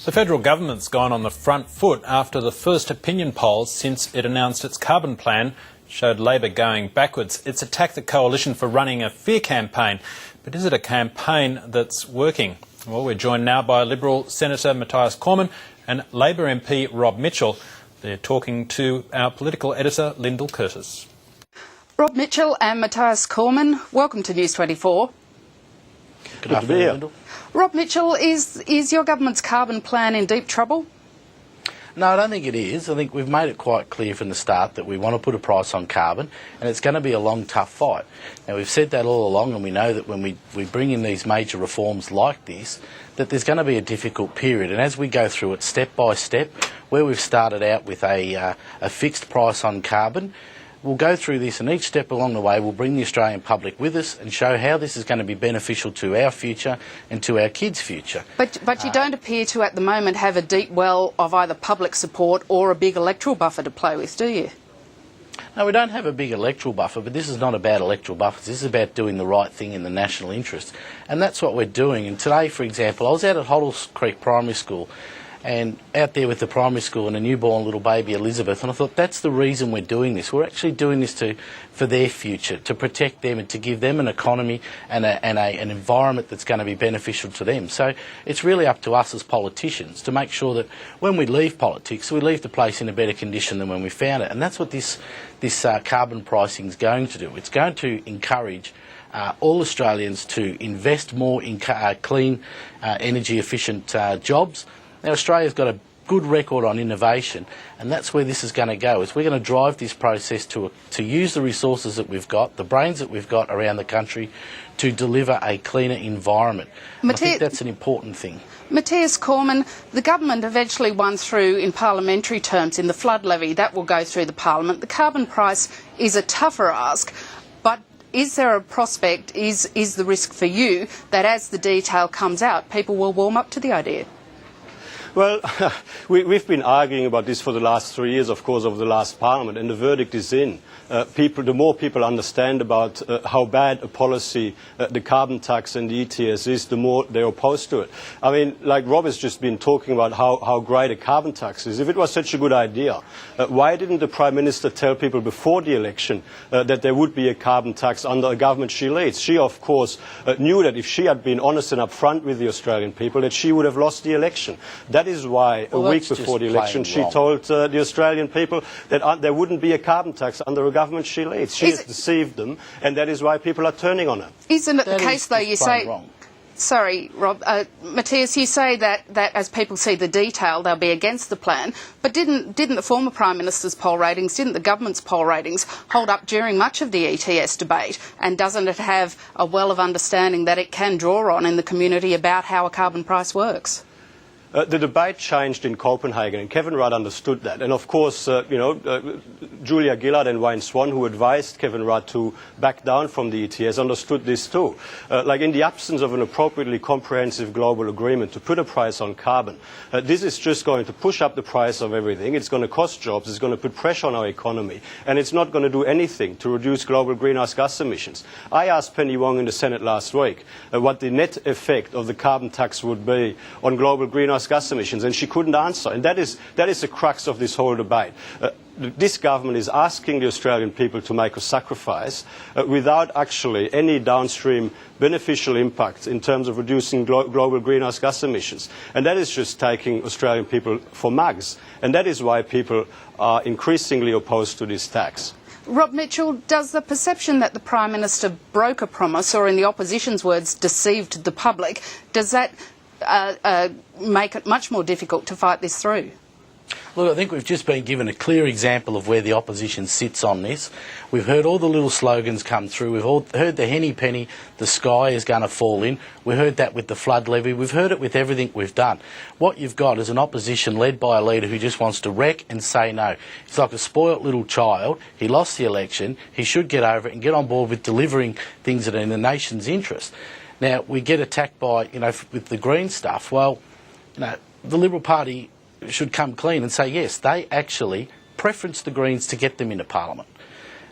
The federal government's gone on the front foot after the first opinion polls since it announced its carbon plan showed Labor going backwards. It's attacked the coalition for running a fear campaign. But is it a campaign that's working? Well, we're joined now by Liberal Senator Mathias Cormann and Labor MP Rob Mitchell. They're talking to our political editor, Lyndal. Rob Mitchell and Mathias Cormann, welcome to News 24. Good afternoon, Lyndal. Rob Mitchell, is your government's carbon plan in deep trouble? No, I don't think it is. I think we've made it quite clear from the start that we want to put a price on carbon, and it's going to be a long, tough fight. Now, we've said that all along, and we know that when we bring in these major reforms like this, that there's going to be a difficult period. And as we go through it step by step, where we've started out with a fixed price on carbon, we'll go through this, and each step along the way we'll bring the Australian public with us and show how this is going to be beneficial to our future and to our kids' future. But you don't appear to, at the moment, have a deep well of either public support or a big electoral buffer to play with, do you? No, we don't have a big electoral buffer, but this is not about electoral buffers. This is about doing the right thing in the national interest. And that's what we're doing. And today, for example, I was out at Hoddles Creek Primary School, and out there with the primary school and a newborn little baby, Elizabeth, and I thought that's the reason we're doing this. We're actually doing this for their future, to protect them and to give them an economy and an environment that's going to be beneficial to them. So it's really up to us as politicians to make sure that when we leave politics, we leave the place in a better condition than when we found it. And that's what this carbon pricing is going to do. It's going to encourage all Australians to invest more in clean, energy efficient jobs. Now, Australia's got a good record on innovation, and that's where this is going to go. Is we're going to drive this process to use the resources that we've got, the brains that we've got around the country, to deliver a cleaner environment. I think that's an important thing. Mathias Cormann, the government eventually won through in parliamentary terms in the flood levy. That will go through the parliament. The carbon price is a tougher ask, but is there a prospect, is the risk for you that as the detail comes out, people will warm up to the idea? Well, we've been arguing about this for the last 3 years, of course, over the last Parliament, and the verdict is in. The more people understand about how bad a policy the carbon tax and the ETS is, the more they're opposed to it. I mean, like Rob has just been talking about how great a carbon tax is. If it was such a good idea, why didn't the Prime Minister tell people before the election that there would be a carbon tax under a government she leads? She, of course, knew that if she had been honest and upfront with the Australian people, that she would have lost the election. That is why a week before the election she told the Australian people that there wouldn't be a carbon tax under a government she leads. She has deceived them, and that is why people are turning on her. Isn't it the case, though, you say... Wrong. Sorry, Rob. Matthias, you say that as people see the detail, they'll be against the plan. But didn't the former Prime Minister's poll ratings, didn't the government's poll ratings hold up during much of the ETS debate? And doesn't it have a well of understanding that it can draw on in the community about how a carbon price works? The debate changed in Copenhagen, and Kevin Rudd understood that. And of course, Julia Gillard and Wayne Swan, who advised Kevin Rudd to back down from the ETS, understood this too. Like in the absence of an appropriately comprehensive global agreement to put a price on carbon, this is just going to push up the price of everything. It's going to cost jobs, it's going to put pressure on our economy, and it's not going to do anything to reduce global greenhouse gas emissions. I asked Penny Wong in the Senate last week what the net effect of the carbon tax would be on global greenhouse gas emissions, and she couldn't answer. And that is the crux of this whole debate. This government is asking the Australian people to make a sacrifice without actually any downstream beneficial impact in terms of reducing global greenhouse gas emissions. And that is just taking Australian people for mugs. And that is why people are increasingly opposed to this tax. Rob Mitchell, does the perception that the Prime Minister broke a promise, or in the opposition's words, deceived the public, does that make it much more difficult to fight this through? Look, I think we've just been given a clear example of where the opposition sits on this. We've heard all the little slogans come through. We've all heard the henny penny, the sky is going to fall in. We heard that with the flood levy. We've heard it with everything we've done. What you've got is an opposition led by a leader who just wants to wreck and say no. It's like a spoilt little child. He lost the election. He should get over it and get on board with delivering things that are in the nation's interest. Now, we get attacked by, with the green stuff. Well, the Liberal Party should come clean and say, yes, they actually preference the Greens to get them into Parliament.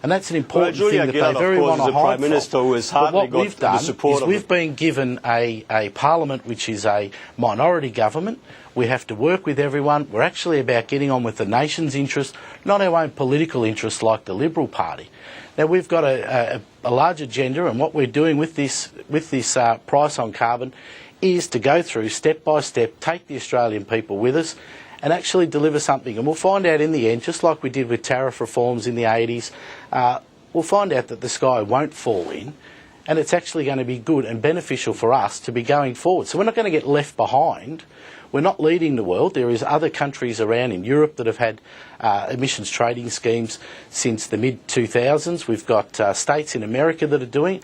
And that's an important thing Julia that Gillard, they very want to is a hide Prime Minister who has hardly got the support of we've been given a parliament which is a minority government. We have to work with everyone. We're actually about getting on with the nation's interest, not our own political interests like the Liberal Party. Now, we've got a large agenda, and what we're doing with this price on carbon is to go through step by step, take the Australian people with us, and actually deliver something. And we'll find out in the end, just like we did with tariff reforms in the 80s, we'll find out that the sky won't fall in, and it's actually going to be good and beneficial for us to be going forward. So we're not going to get left behind. We're not leading the world. There is other countries around in Europe that have had emissions trading schemes since the mid-2000s. We've got states in America that are doing it.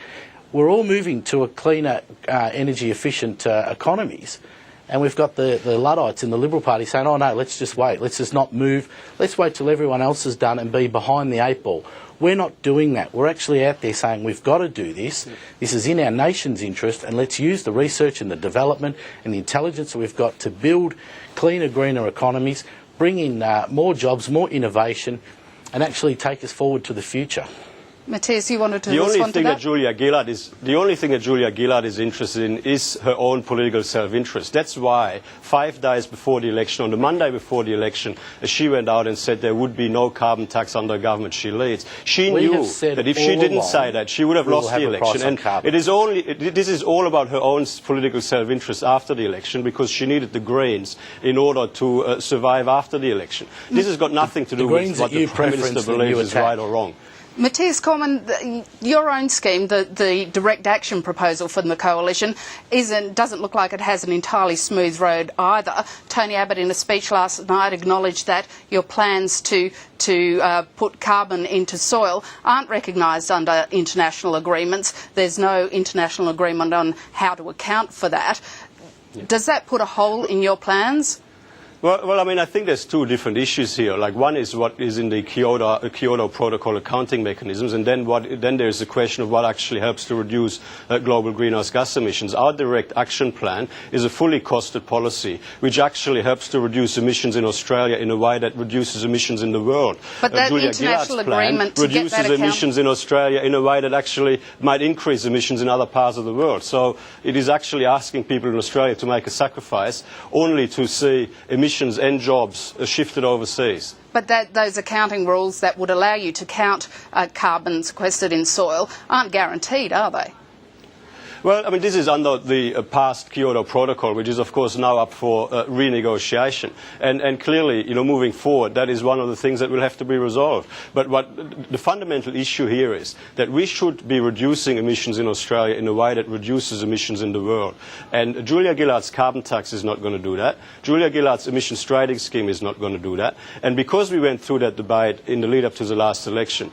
We're all moving to a cleaner, energy-efficient economies. And we've got the Luddites in the Liberal Party saying, oh no, let's just wait. Let's just not move. Let's wait till everyone else is done and be behind the 8 ball. We're not doing that. We're actually out there saying we've got to do this. This is in our nation's interest, and let's use the research and the development and the intelligence that we've got to build cleaner, greener economies, bring in more jobs, more innovation, and actually take us forward to the future. Mathias, you wanted to respond to that? The only thing that Julia Gillard is interested in is her own political self-interest. That's why 5 days before the election, on the Monday before the election, she went out and said there would be no carbon tax under the government she leads. She knew that if she didn't say that, she would have lost the election. And this is all about her own political self-interest after the election, because she needed the Greens in order to survive after the election. This has got nothing to do with what the Prime Minister believes is right or wrong. Mathias Cormann, your own scheme, the direct action proposal from the coalition, doesn't look like it has an entirely smooth road either. Tony Abbott, in a speech last night, acknowledged that your plans to put carbon into soil aren't recognised under international agreements. There's no international agreement on how to account for that. Yeah. Does that put a hole in your plans? Well, I mean, I think there's two different issues here. Like, one is what is in the Kyoto Protocol accounting mechanisms, and then there's the question of what actually helps to reduce global greenhouse gas emissions. Our direct action plan is a fully costed policy, which actually helps to reduce emissions in Australia in a way that reduces emissions in the world. But that international agreement to get that reduces emissions in Australia in a way that actually might increase emissions in other parts of the world. So it is actually asking people in Australia to make a sacrifice only to see emissions and jobs shifted overseas. But those accounting rules that would allow you to count carbon sequestered in soil aren't guaranteed, are they? Well, I mean, this is under the past Kyoto Protocol, which is, of course, now up for renegotiation. And clearly, you know, moving forward, that is one of the things that will have to be resolved. But what the fundamental issue here is that we should be reducing emissions in Australia in a way that reduces emissions in the world. And Julia Gillard's carbon tax is not going to do that. Julia Gillard's emissions trading scheme is not going to do that. And because we went through that debate in the lead-up to the last election,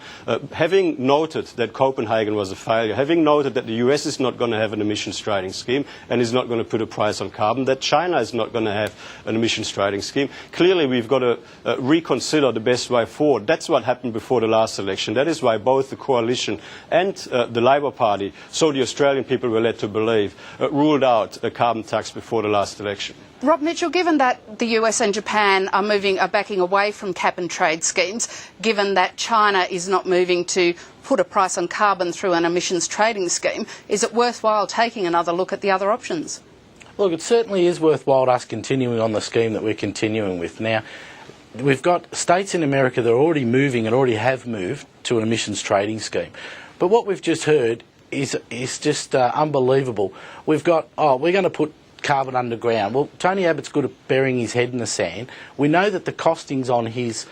having noted that Copenhagen was a failure, having noted that the US is not going to have an emissions trading scheme and is not going to put a price on carbon, that China is not going to have an emissions trading scheme. Clearly, we've got to reconsider the best way forward. That's what happened before the last election. That is why both the coalition and the Labor Party, so the Australian people were led to believe, ruled out a carbon tax before the last election. Rob Mitchell, given that the US and Japan are backing away from cap and trade schemes, given that China is not moving to put a price on carbon through an emissions trading scheme, is it worthwhile taking another look at the other options? Look, it certainly is worthwhile us continuing on the scheme that we're continuing with. Now, we've got states in America that are already moving and already have moved to an emissions trading scheme. But what we've just heard is just unbelievable. We've got, we're going to put carbon underground. Well, Tony Abbott's good at burying his head in the sand. We know that the costings on his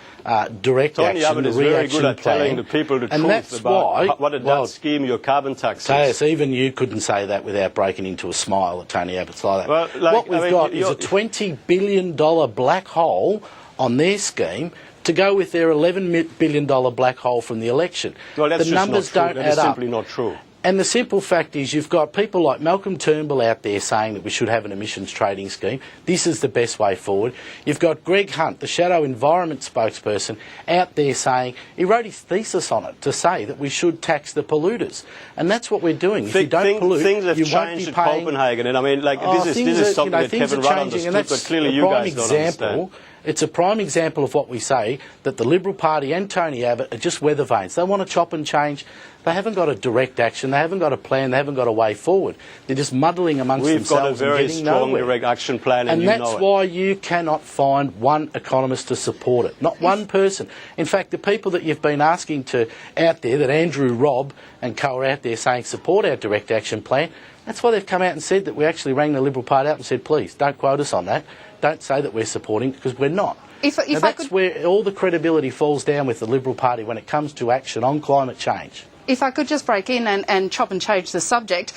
direct Tony action, Abbott the is very reaction good at plan, telling the people the and truth that's about why, what a nut scheme your carbon tax is. Mathias, even you couldn't say that without breaking into a smile at Tony Abbott's like that. Well, what we've got is a $20 billion black hole on their scheme to go with their $11 billion black hole from the election. Well, that's the numbers don't that add is up. simply not true. And the simple fact is you've got people like Malcolm Turnbull out there saying that we should have an emissions trading scheme. This is the best way forward. You've got Greg Hunt, the shadow environment spokesperson, out there saying, he wrote his thesis on it to say that we should tax the polluters. And that's what we're doing. If you don't pollute, things have you won't changed be at paying... Copenhagen. And I mean, like, this is something that Kevin Rudd understood, but clearly you guys don't understand. It's a prime example of what we say, that the Liberal Party and Tony Abbott are just weather vanes. They want to chop and change. They haven't got a direct action. They haven't got a plan. They haven't got a way forward. They're just muddling amongst themselves and getting nowhere. We've got a very strong direct action plan, and you know it. And that's why you cannot find one economist to support it. Not one person. In fact, the people that you've been asking to out there, that Andrew, Rob and co are out there saying support our direct action plan, that's why they've come out and said that we actually rang the Liberal Party up and said, please, don't quote us on that. Don't say that we're supporting, because we're not. That's where all the credibility falls down with the Liberal Party when it comes to action on climate change. If I could just break in and chop and change the subject,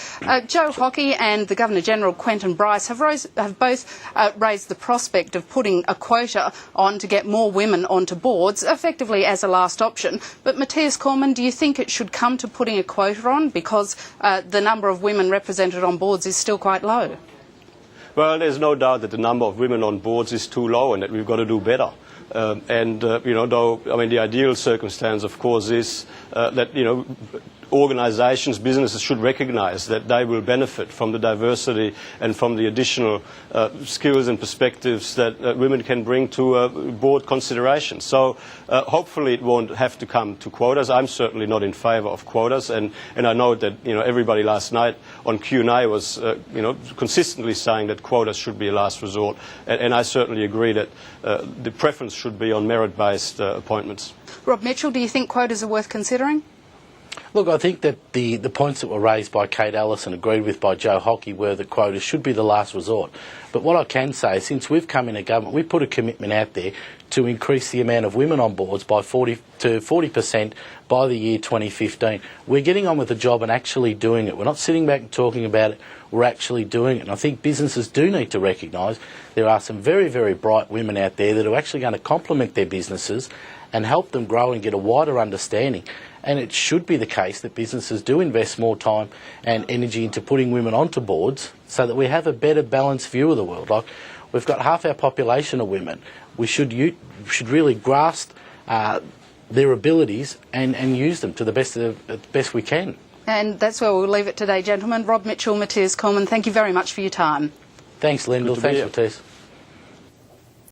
Joe Hockey and the Governor-General, Quentin Bryce, have both raised the prospect of putting a quota on to get more women onto boards, effectively as a last option. But Mathias Cormann, do you think it should come to putting a quota on, because the number of women represented on boards is still quite low? Well, there's no doubt that the number of women on boards is too low and that we've got to do better. The ideal circumstance, of course, is that, organisations, businesses should recognise that they will benefit from the diversity and from the additional skills and perspectives that women can bring to board consideration. So hopefully it won't have to come to quotas. I'm certainly not in favour of quotas, and I know that everybody last night on Q&A was consistently saying that quotas should be a last resort, and I certainly agree that the preference should be on merit-based appointments. Rob Mitchell, do you think quotas are worth considering? Look, I think that the points that were raised by Kate Ellis and agreed with by Joe Hockey were that quotas should be the last resort. But what I can say is, since we've come into government, we put a commitment out there to increase the amount of women on boards by 40% by the year 2015. We're getting on with the job and actually doing it. We're not sitting back and talking about it, we're actually doing it. And I think businesses do need to recognise there are some very, very bright women out there that are actually going to complement their businesses and help them grow and get a wider understanding. And it should be the case that businesses do invest more time and energy into putting women onto boards so that we have a better balanced view of the world. Like, we've got half our population of women. We should really grasp their abilities and use them to the best we can. And that's where we'll leave it today, gentlemen. Rob Mitchell, Mathias Cormann, thank you very much for your time. Thanks, Lyndal. Thanks, Mathias.